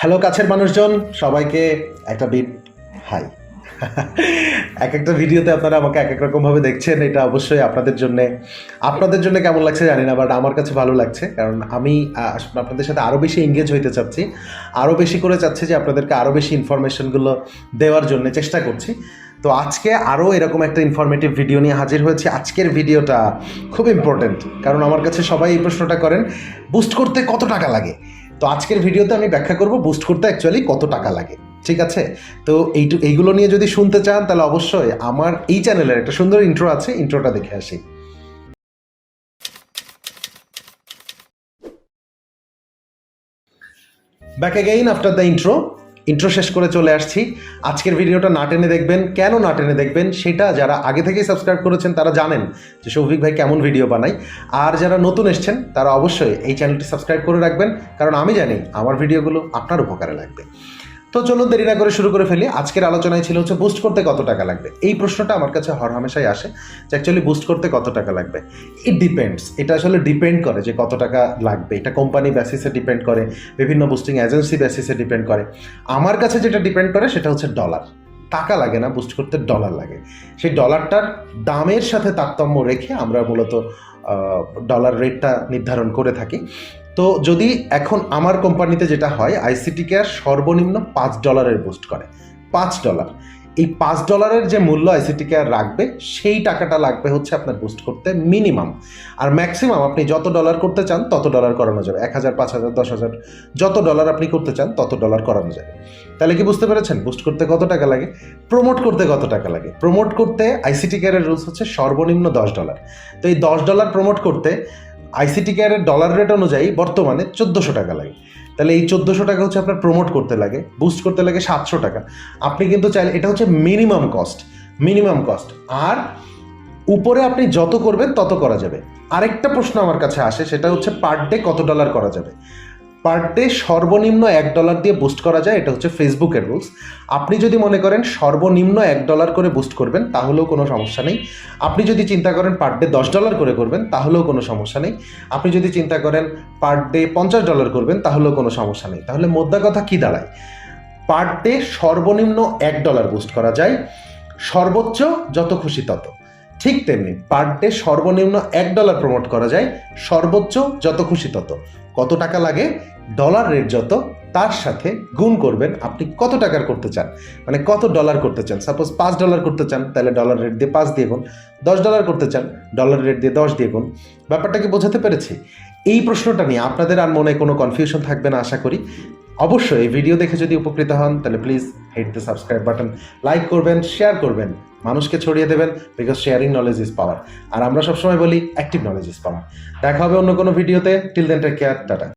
Hello কাছের মানুষজন, সবাইকে একটা হাই। একটা ভিডিওতে আপনারা আমাকে এক এক রকমভাবে দেখছেন, এটা অবশ্যই আপনাদের জন্য কেমন লাগছে জানি না, বাট আমার কাছে ভালো লাগছে। কারণ আমি আপনাদের সাথে আরও বেশি এঙ্গেজ হইতে চাচ্ছি, আরও বেশি করে চাচ্ছি যে আপনাদেরকে আরও বেশি ইনফরমেশনগুলো দেওয়ার জন্য চেষ্টা করছি। তো আজকে আরও এরকম একটা ইনফরমেটিভ ভিডিও নিয়ে হাজির হয়েছি। আজকের ভিডিওটা খুব ইম্পর্টেন্ট, কারণ আমার কাছে সবাই এই প্রশ্নটা করেন, বুস্ট করতে কত টাকা লাগে। তো আজকের ভিডিওতে আমি ব্যাখ্যা করব বুস্ট করতে অ্যাকচুয়ালি কত টাকা লাগে, ঠিক আছে? তো এইগুলো নিয়ে যদি শুনতে চান তাহলে অবশ্যই আমার এই চ্যানেলের একটা সুন্দর ইন্ট্রো আছে, ইন্ট্রোটা দেখে আসি। Back again after the intro শেষ করে চলে আসছি। আজকের ভিডিওটা না টেনে দেখবেন। কেন না টেনে দেখবেন সেটা যারা আগে থেকেই সাবস্ক্রাইব করেছেন তারা জানেন যে শৌভিক ভাই কেমন ভিডিও বানায়। আর যারা নতুন এসছেন তারা অবশ্যই এই চ্যানেলটি সাবস্ক্রাইব করে রাখবেন, কারণ আমি জানি আমার ভিডিওগুলো আপনার উপকারে লাগবে। তো চলুন দেরি না করে শুরু করে ফেলি। আজকের আলোচনায় ছিল হচ্ছে বুস্ট করতে কত টাকা লাগবে। এই প্রশ্নটা আমার কাছে হরহামেশাই আসে যে অ্যাকচুয়ালি বুস্ট করতে কত টাকা লাগবে। ইট ডিপেন্ডস, এটা আসলে ডিপেন্ড করে যে কত টাকা লাগবে। এটা কোম্পানি বেসিসে ডিপেন্ড করে, বিভিন্ন বুস্টিং এজেন্সি বেসিসে ডিপেন্ড করে। আমার কাছে যেটা ডিপেন্ড করে সেটা হচ্ছে ডলার। টাকা লাগে না, বুস্ট করতে ডলার লাগে। সেই ডলারটার দামের সাথে তারতম্য রেখে আমরা মূলত ডলার রেটটা নির্ধারণ করে থাকি। তো যদি এখন আমার কোম্পানিতে যেটা হয়, আইসিটি কেয়ার সর্বনিম্ন $5 বুস্ট করে। $5, এই $5 যে মূল্য আইসিটি কেয়ার রাখবে সেই টাকাটা লাগবে হচ্ছে আপনার বুস্ট করতে মিনিমাম। আর ম্যাক্সিমাম আপনি যত ডলার করতে চান তত ডলার করানো যাবে। 1000, 5000, 10,000 যত ডলার আপনি করতে চান তত ডলার করানো যাবে। তাহলে কি বুঝতে পেরেছেন বুস্ট করতে কত টাকা লাগে? প্রমোট করতে কত টাকা লাগে? প্রমোট করতে আইসিটি কেয়ারের রুলস হচ্ছে সর্বনিম্ন $10। তো এই $10 প্রমোট করতে আইসিটি কেয়ারের ডলার রেট অনুযায়ী বর্তমানে 1400 টাকা লাগে। তাহলে এই 1400 টাকা হচ্ছে আপনার প্রমোট করতে লাগে, বুস্ট করতে লাগে 700 টাকা। আপনি কিন্তু চাইলে, এটা হচ্ছে মিনিমাম কস্ট। আর উপরে আপনি যত করবেন তত করা যাবে। আরেকটা প্রশ্ন আমার কাছে আসে, সেটা হচ্ছে পার ডে কত ডলার করা যাবে। পার ডে সর্বনিম্ন $1 দিয়ে বুস্ট করা যায়, এটা হচ্ছে ফেসবুকের রুলস। আপনি যদি মনে করেন সর্বনিম্ন $1 করে বুস্ট করবেন তাহলেও কোনো সমস্যা নেই। আপনি যদি চিন্তা করেন পার ডে $10 করে করবেন তাহলেও কোনো সমস্যা নেই। আপনি যদি চিন্তা করেন পার ডে $50 করবেন তাহলেও কোনো সমস্যা নেই। তাহলে মোদ্দা কথা কি দাঁড়ায়? পার ডে সর্বনিম্ন $1 বুস্ট করা যায়, সর্বোচ্চ যত খুশি তত। ঠিক তেমনি পার ডে সর্বনিম্ন $1 প্রমোট করা যায়, সর্বোচ্চ যত খুশি তত। কত টাকা লাগে? ডলার রেট যত তার সাথে গুণ করবেন আপনি কত টাকার করতে চান, মানে কত ডলার করতে চান। সাপোজ $5 করতে চান, তাহলে ডলার রেট দিয়ে 5 দিয়ে গুণ। $10 করতে চান, ডলার রেট দিয়ে 10 দিয়ে গুণ। ব্যাপারটা কি বোঝাতে পেরেছি? এই প্রশ্নটা নিয়ে আপনাদের আর মনে কোনো কনফিউশন থাকবে না আশা করি। অবশ্যই এই ভিডিও দেখে যদি উপকৃত হন তাহলে please hit the subscribe button, like করবেন, শেয়ার করবেন, মানুষকে ছড়িয়ে দেবেন, because sharing knowledge is power. আর আমরা সবসময় বলি অ্যাক্টিভ নলেজ ইজ পাওয়ার। দেখা হবে অন্য কোনো ভিডিওতে। Till then take care, tata.